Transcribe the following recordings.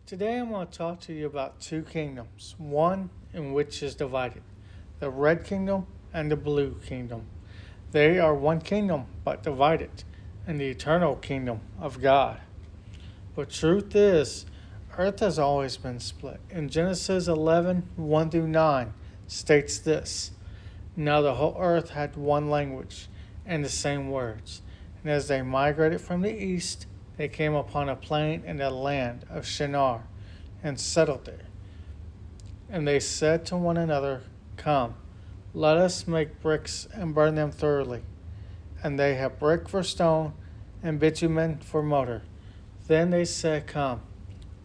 Today I'm going to talk to you about two kingdoms, one in which is divided, the red kingdom and the blue kingdom. They are one kingdom but divided, in the eternal kingdom of God. But truth is, earth has always been split. In Genesis 11:1 through 9 states this: Now the whole earth had one language and the same words. And as they migrated from the east, they came upon a plain in the land of Shinar and settled there. And they said to one another, Come, let us make bricks and burn them thoroughly. And they have brick for stone and bitumen for mortar. Then they said, Come,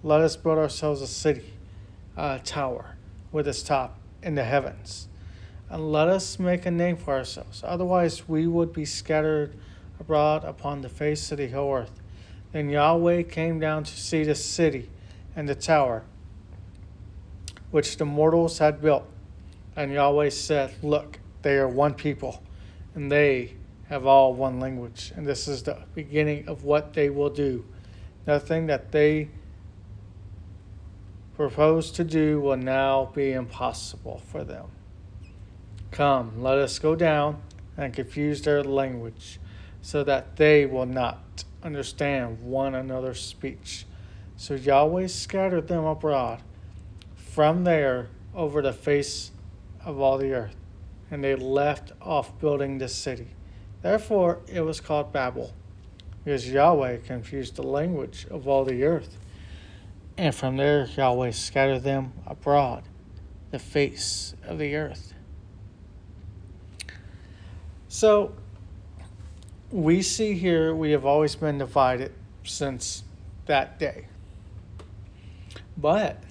let us build ourselves a city, a tower, with its top in the heavens. And let us make a name for ourselves. Otherwise we would be scattered abroad upon the face of the whole earth. Then Yahweh came down to see the city and the tower, which the mortals had built. And Yahweh said, Look, they are one people, and they have all one language. And this is the beginning of what they will do. Nothing that they propose to do will now be impossible for them. Come, let us go down and confuse their language, so that they will not understand one another's speech. So Yahweh scattered them abroad from there over the face of all the earth, and they left off building the city. Therefore it was called Babel, because Yahweh confused the language of all the earth. And from there Yahweh scattered them abroad the face of the earth. So we see here we have always been divided since that day. But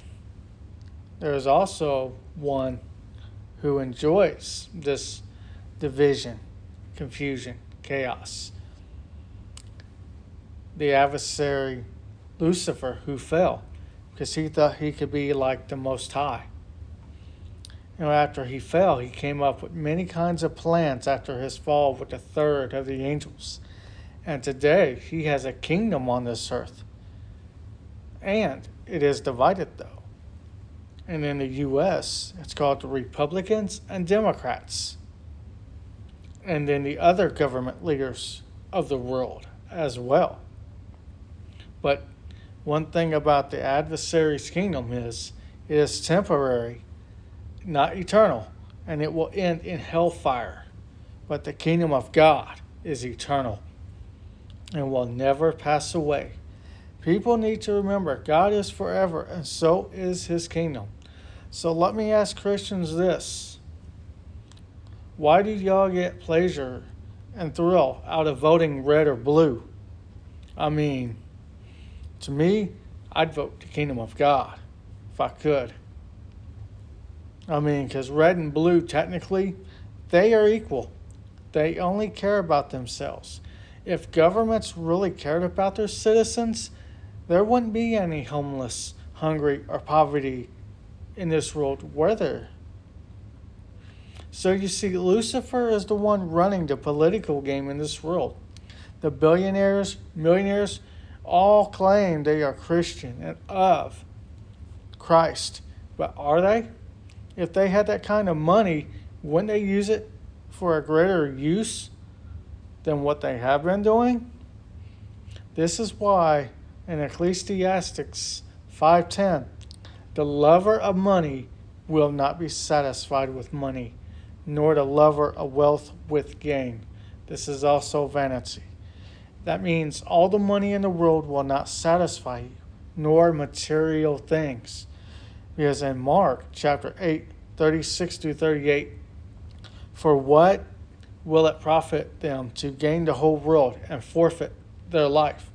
there is also one who enjoys this division, confusion, chaos. The adversary Lucifer, who fell because he thought he could be like the Most High. After he fell, he came up with many kinds of plans after his fall with a third of the angels. And today, he has a kingdom on this earth. And it is divided, though. And in the U.S., it's called the Republicans and Democrats. And then the other government leaders of the world as well. But one thing about the adversary's kingdom is it is temporary, not eternal, and it will end in hellfire. But the kingdom of God is eternal and will never pass away. People need to remember God is forever, and so is his kingdom. So let me ask Christians this: why do y'all get pleasure and thrill out of voting red or blue? I mean, to me, I'd vote the kingdom of God if I could. Because red and blue, technically, they are equal. They only care about themselves. If governments really cared about their citizens, there wouldn't be any homeless, hungry, or poverty in this world, were there? So you see, Lucifer is the one running the political game in this world. The billionaires, millionaires, all claim they are Christian and of Christ. But are they? If they had that kind of money, wouldn't they use it for a greater use than what they have been doing? This is why in Ecclesiastes 5:10, the lover of money will not be satisfied with money, nor the lover of wealth with gain. This is also vanity. That means all the money in the world will not satisfy you, nor material things. Because in Mark chapter 8, 36 through 38, for what will it profit them to gain the whole world and forfeit their life?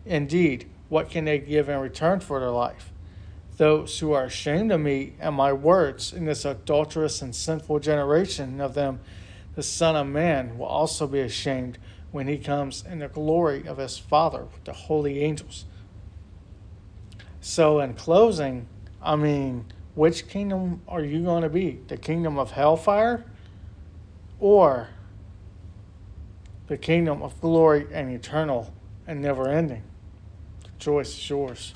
Indeed, what can they give in return for their life? Those who are ashamed of me and my words in this adulterous and sinful generation of them, the Son of Man will also be ashamed when he comes in the glory of his Father with the holy angels. So in closing, which kingdom are you going to be? The kingdom of hellfire or the kingdom of glory and eternal and never ending? The choice is yours.